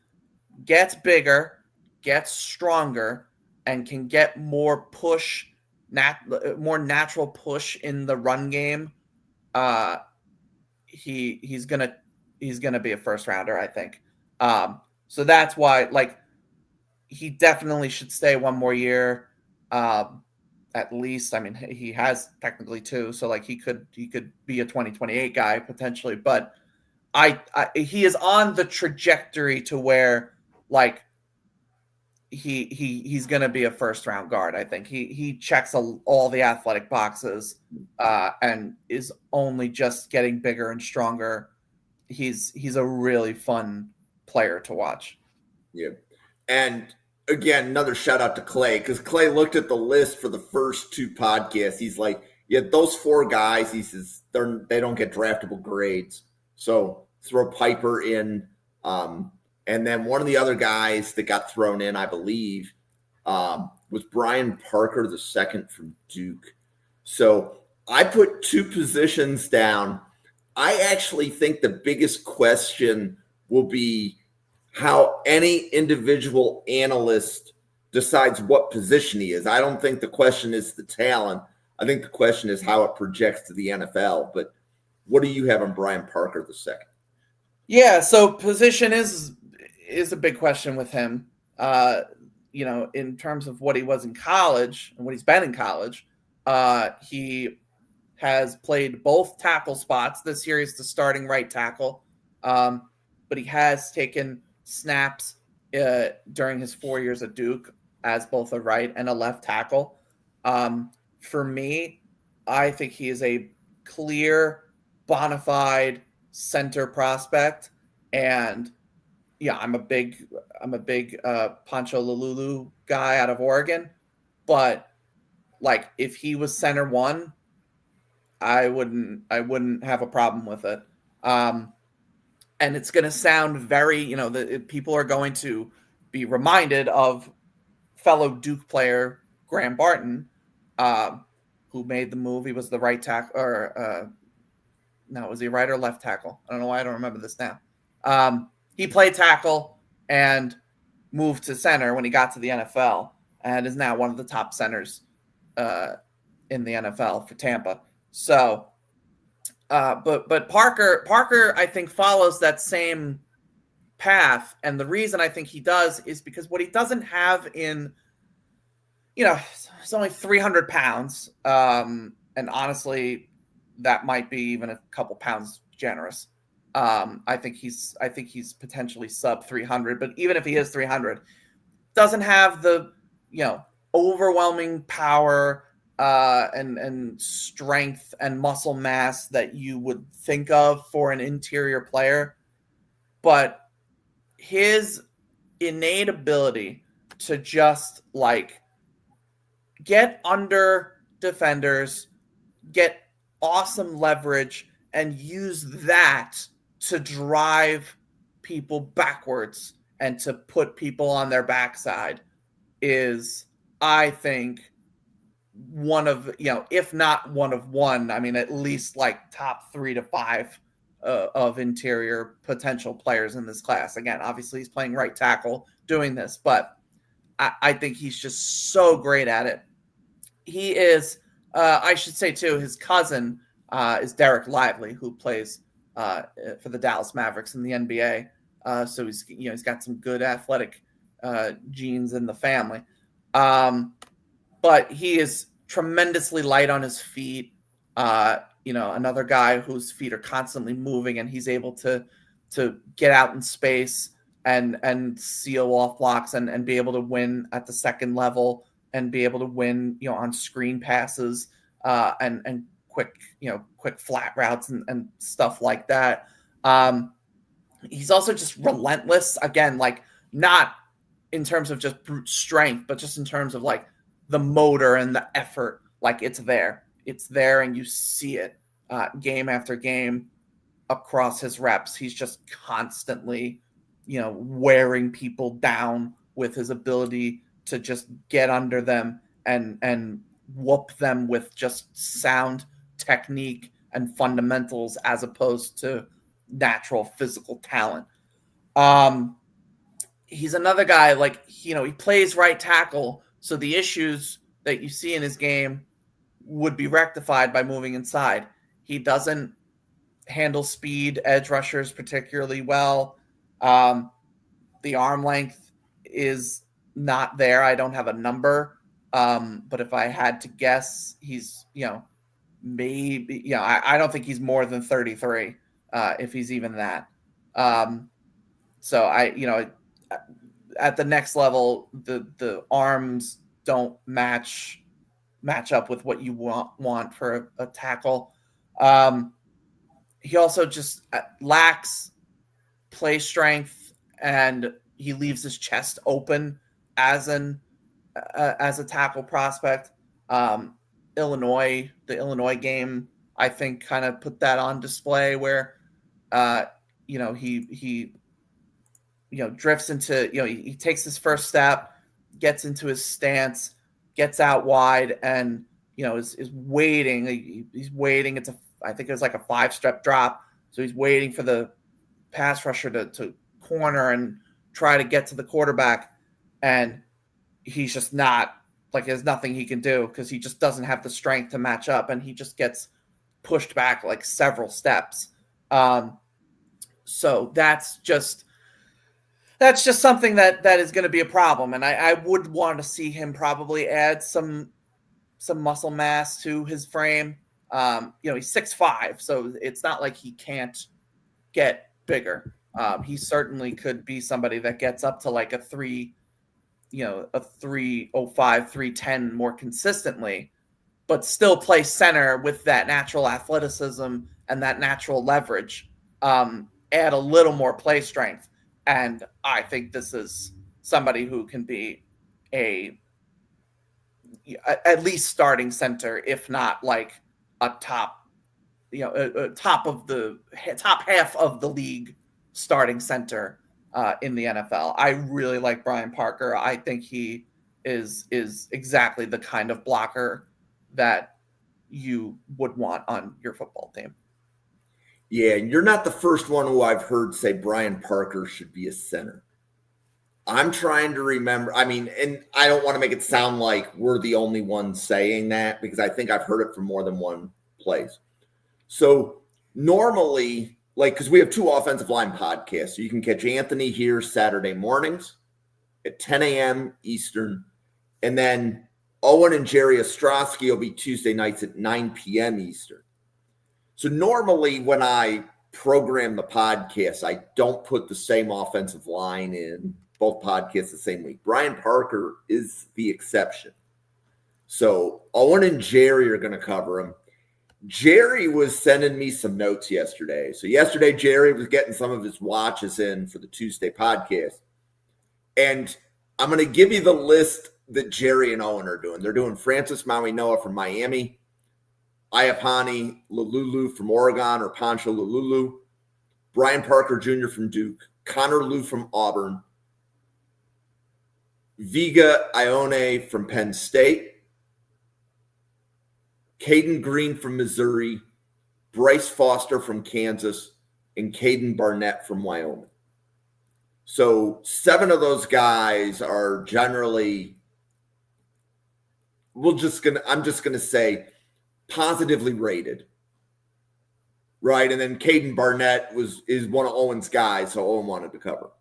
gets bigger, gets stronger, and can get more push, more natural push in the run game, he's gonna be a first rounder, I think. So that's why, like, he definitely should stay one more year, at least. I mean, he has technically 2, so like he could be a 2028 guy potentially, but he is on the trajectory to where like he's going to be a first round guard. I think he checks all the athletic boxes and is only just getting bigger and stronger. He's a really fun player to watch. Yeah. And again, another shout out to Clay, because Clay looked at the list for the first 2 podcasts. He's like, yeah, those 4 guys, he says, they don't get draftable grades. So throw Piper in. And then one of the other guys that got thrown in, I believe, was Brian Parker, the second from Duke. So I put 2 positions down. I actually think the biggest question will be how any individual analyst decides what position he is. I don't think the question is the talent. I think the question is how it projects to the NFL. But what do you have on Brian Parker the second? Yeah, so position is a big question with him. In terms of what he was in college and what he's been in college, he has played both tackle spots. This year he's the starting right tackle, but he has taken snaps during his 4 years at Duke as both a right and a left tackle. For me, I think he is a clear, bona fide center prospect, and yeah, I'm a big Pancho Lululu guy out of Oregon, but like if he was center 1, I wouldn't have a problem with it. And it's going to sound very, people are going to be reminded of fellow Duke player Graham Barton, who made the move. He was the right tackle, or was he right or left tackle? I don't know why I don't remember this now. He played tackle and moved to center when he got to the NFL, and is now one of the top centers in the NFL for Tampa. So, but Parker, I think, follows that same path, and the reason I think he does is because what he doesn't have in, it's only 300 pounds, and honestly, that might be even a couple pounds generous. I think he's potentially sub 300, but even if he is 300, doesn't have the, overwhelming power and strength and muscle mass that you would think of for an interior player. But his innate ability to just like get under defenders, get awesome leverage, and use that to drive people backwards and to put people on their backside is, I think, one of, if not one of one, I mean, at least like top 3 to 5 of interior potential players in this class. Again, obviously he's playing right tackle doing this, but I think he's just so great at it. He is, I should say too, his cousin is Derek Lively, who plays for the Dallas Mavericks in the NBA. So he's got some good athletic genes in the family. But he is tremendously light on his feet. Another guy whose feet are constantly moving, and he's able to get out in space and seal off blocks and be able to win at the second level and be able to win, on screen passes and quick flat routes and stuff like that. He's also just relentless. Again, like not in terms of just brute strength, but just in terms of like the motor and the effort. Like it's there, and you see it game after game across his reps. He's just constantly, wearing people down with his ability to just get under them and whoop them with just sound technique and fundamentals as opposed to natural physical talent. He's another guy, like, he plays right tackle, so the issues that you see in his game would be rectified by moving inside. He doesn't handle speed edge rushers particularly well. The arm length is not there. I don't have a number, but if I had to guess, he's, maybe, I don't think he's more than 33, if he's even that. So at the next level, the arms don't match up with what you want for a tackle. He also just lacks play strength, and he leaves his chest open as a tackle prospect. The Illinois game, I think, kind of put that on display where, he drifts into, he takes his first step, gets into his stance, gets out wide, and, is waiting. He's waiting. I think it was like a 5-step drop. So he's waiting for the pass rusher to corner and try to get to the quarterback. And he's just not, like, there's nothing he can do because he just doesn't have the strength to match up. And he just gets pushed back like several steps. So that's just something that is going to be a problem. And I would want to see him probably add some muscle mass to his frame. He's 6'5", so it's not like he can't get bigger. He certainly could be somebody that gets up to like a 305, 310 more consistently, but still play center with that natural athleticism and that natural leverage. Add a little more play strength. And I think this is somebody who can be at least starting center, if not like a top half of the league starting center in the NFL. I really like Brian Parker. I think he is exactly the kind of blocker that you would want on your football team. Yeah, you're not the first one who I've heard say Brian Parker should be a center. I'm trying to remember. I mean, and I don't want to make it sound like we're the only ones saying that because I think I've heard it from more than one place. So normally, like, because we have 2 offensive line podcasts, so you can catch Anthony here Saturday mornings at 10 a.m. Eastern, and then Owen and Jerry Ostrowski will be Tuesday nights at 9 p.m. Eastern. So normally when I program the podcast, I don't put the same offensive line in both podcasts the same week. Brian Parker is the exception. So Owen and Jerry are going to cover him. Jerry was sending me some notes yesterday. So yesterday, Jerry was getting some of his watches in for the Tuesday podcast. And I'm going to give you the list that Jerry and Owen are doing. They're doing Francis Maui-Noa from Miami, Iapani Lululu from Oregon, or Pancho Lululu, Brian Parker Jr. from Duke, Connor Liu from Auburn, Viga Ione from Penn State, Caden Green from Missouri, Bryce Foster from Kansas, and Caden Barnett from Wyoming. So 7 of those guys are generally, I'm just gonna say positively rated, right? And then Caden Barnett is one of Owen's guys, so Owen wanted to cover.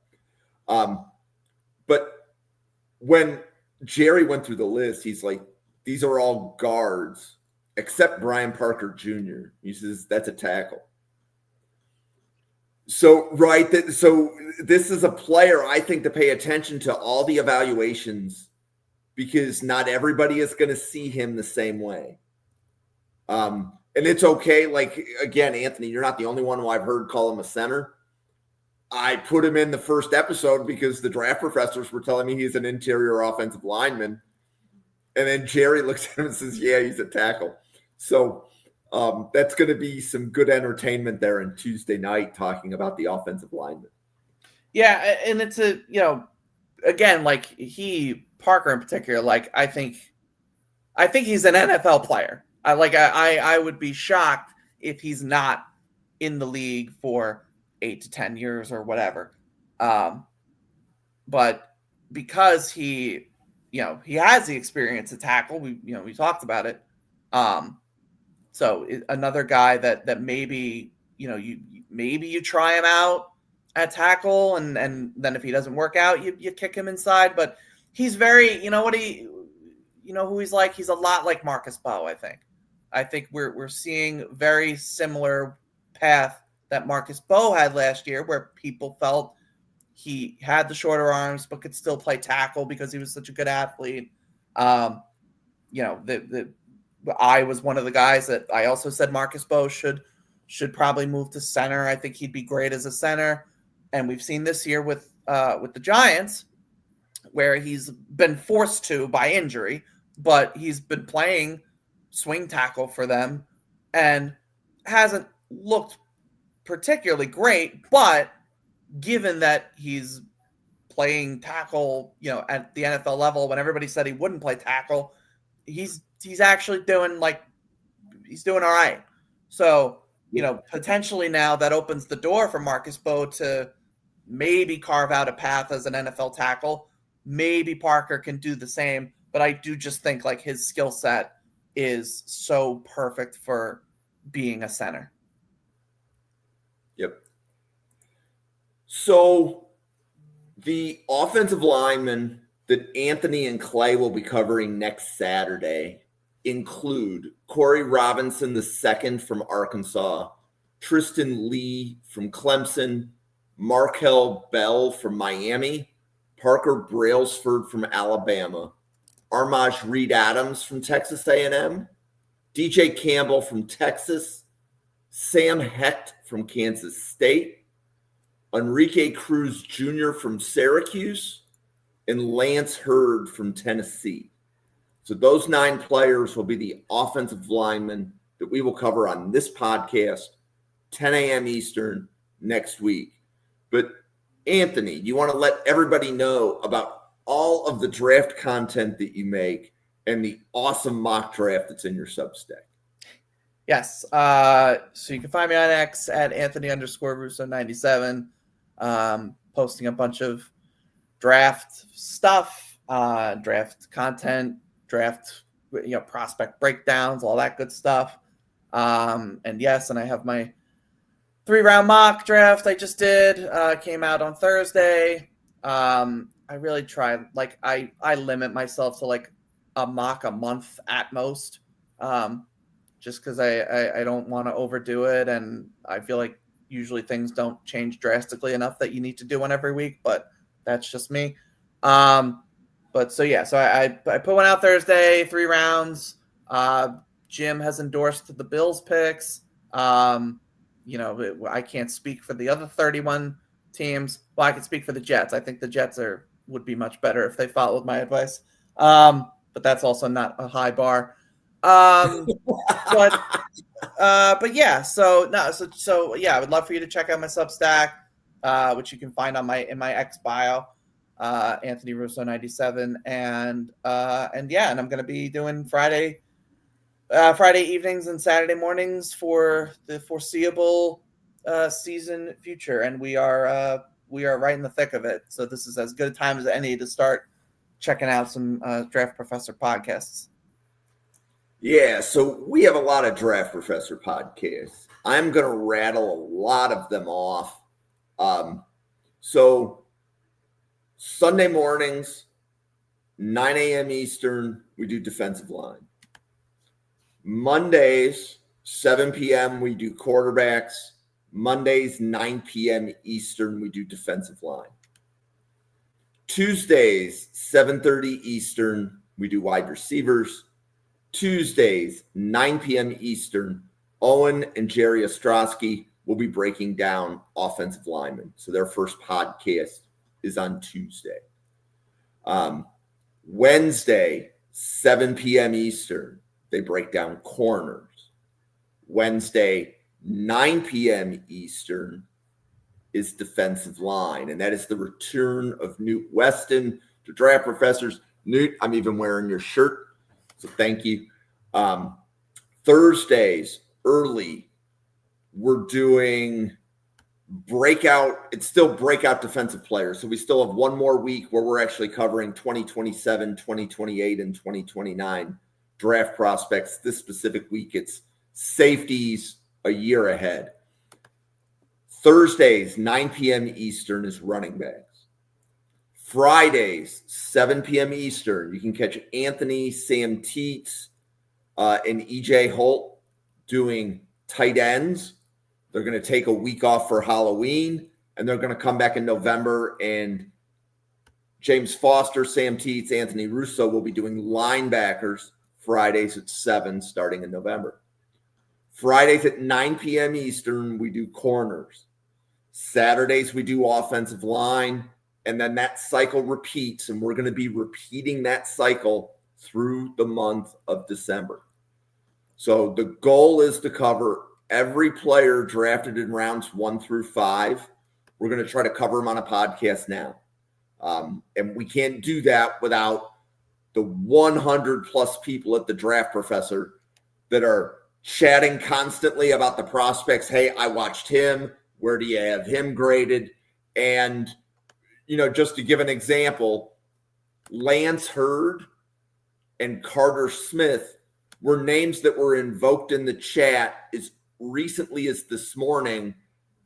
But when Jerry went through the list, he's like, these are all guards except Brian Parker Jr. He says that's a tackle. So, right, so this is a player, I think, to pay attention to all the evaluations, because not everybody is going to see him the same way. And it's okay. Like, again, Anthony, you're not the only one who I've heard call him a center. I put him in the first episode because the draft professors were telling me he's an interior offensive lineman. And then Jerry looks at him and says, yeah, he's a tackle. So that's going to be some good entertainment there on Tuesday night talking about the offensive lineman. Yeah, and it's again, like Parker in particular, like I think he's an NFL player. I would be shocked if he's not in the league for 8 to 10 years or whatever. But because he has the experience to tackle, we talked about it. So another guy that maybe, you try him out at tackle, and then if he doesn't work out, you kick him inside. But he's very, who he's like? He's a lot like Marcus Bowe, I think. I think we're seeing very similar path that Marcus Bowe had last year, where people felt he had the shorter arms but could still play tackle because he was such a good athlete. I was one of the guys that I also said Marcus Bowe should probably move to center. I think he'd be great as a center. And we've seen this year with the Giants, where he's been forced to by injury, but he's been playing swing tackle for them and hasn't looked particularly great. But given that he's playing tackle, at the NFL level, when everybody said he wouldn't play tackle, he's actually doing he's doing all right. So, potentially now that opens the door for Marcus Bowe to maybe carve out a path as an NFL tackle. Maybe Parker can do the same, but I do just think his skill set is so perfect for being a center. Yep. So the offensive linemen that Anthony and Clay will be covering next Saturday include Corey Robinson II from Arkansas, Tristan Lee from Clemson, Markel Bell from Miami, Parker Brailsford from Alabama, Armaj Reed-Adams from Texas A&M, DJ Campbell from Texas, Sam Hecht from Kansas State, Enrique Cruz Jr. from Syracuse, and Lance Hurd from Tennessee. So those 9 players will be the offensive linemen that we will cover on this podcast, 10 a.m. Eastern next week. But Anthony, you want to let everybody know about all of the draft content that you make and the awesome mock draft that's in your Substack. Yes. So you can find me on X at Anthony_Russo97, posting a bunch of draft stuff, draft content, draft, prospect breakdowns, all that good stuff. And I have my 3-round mock draft I just did, came out on Thursday. I really try, I limit myself to a mock a month at most, just because I don't want to overdo it. And I feel like usually things don't change drastically enough that you need to do one every week, but that's just me. So I put one out Thursday, 3 rounds. Jim has endorsed the Bills picks. I can't speak for the other 31 teams. Well, I can speak for the Jets. I think the Jets are would be much better if they followed my advice. But that's also not a high bar. But yeah, so yeah, I would love for you to check out my Substack, which you can find on in my X bio, Anthony Russo 97, and I'm going to be doing Friday evenings and Saturday mornings for the foreseeable season future, and we are right in the thick of it. So this is as good a time as any to start checking out some Draft Professor podcasts. Yeah, so we have a lot of Draft Professor podcasts. I'm going to rattle a lot of them off. So Sunday mornings, 9 a.m. Eastern, we do defensive line. Mondays, 7 p.m., we do quarterbacks. Mondays, 9 p.m. Eastern, we do defensive line. Tuesdays, 7:30 Eastern, we do wide receivers. Tuesdays, 9 p.m. Eastern, Owen and Jerry Ostrowski will be breaking down offensive linemen. So their first podcast is on Tuesday. Wednesday, 7 p.m. Eastern, they break down corners. Wednesday, 9 p.m. Eastern is defensive line. And that is the return of Newt Weston to Draft Professors. Newt, I'm even wearing your shirt. So thank you. Thursdays, early, we're doing breakout. It's still breakout defensive players. So we still have one more week where we're actually covering 2027, 2028, and 2029 draft prospects. This specific week, it's safeties a year ahead. Thursdays, 9 p.m. Eastern is running backs. Fridays, 7 p.m. Eastern, you can catch Anthony, Sam Teets, and EJ Holt doing tight ends. They're going to take a week off for Halloween, and they're going to come back in November, and James Foster, Sam Teets, Anthony Russo will be doing linebackers Fridays at 7 starting in November. Fridays at 9 p.m. Eastern, we do corners. Saturdays, we do offensive line. And then that cycle repeats, and we're going to be repeating that cycle through the month of December. So the goal is to cover every player drafted in rounds 1 through 5. We're going to try to cover them on a podcast now. And we can't do that without the 100 plus people at the Draft Professor that are chatting constantly about the prospects. Hey, I watched him. Where do you have him graded? And just to give an example, Lance Hurd and Carter Smith were names that were invoked in the chat as recently as this morning,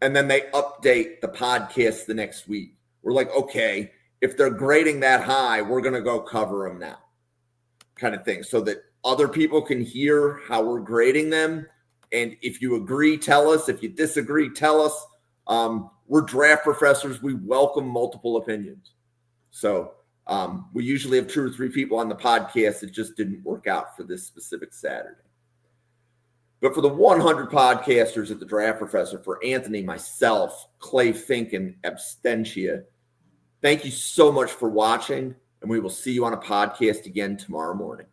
and then they update the podcast the next week. We're like, okay, if they're grading that high, we're going to go cover them now, kind of thing, so that other people can hear how we're grading them. And if you agree, tell us. If you disagree, tell us. We're Draft Professors. We welcome multiple opinions. So we usually have 2 or 3 people on the podcast. It just didn't work out for this specific Saturday. But for the 100 podcasters at the Draft Professor, for Anthony, myself, Clay Fink, and Abstentia, thank you so much for watching, and we will see you on a podcast again tomorrow morning.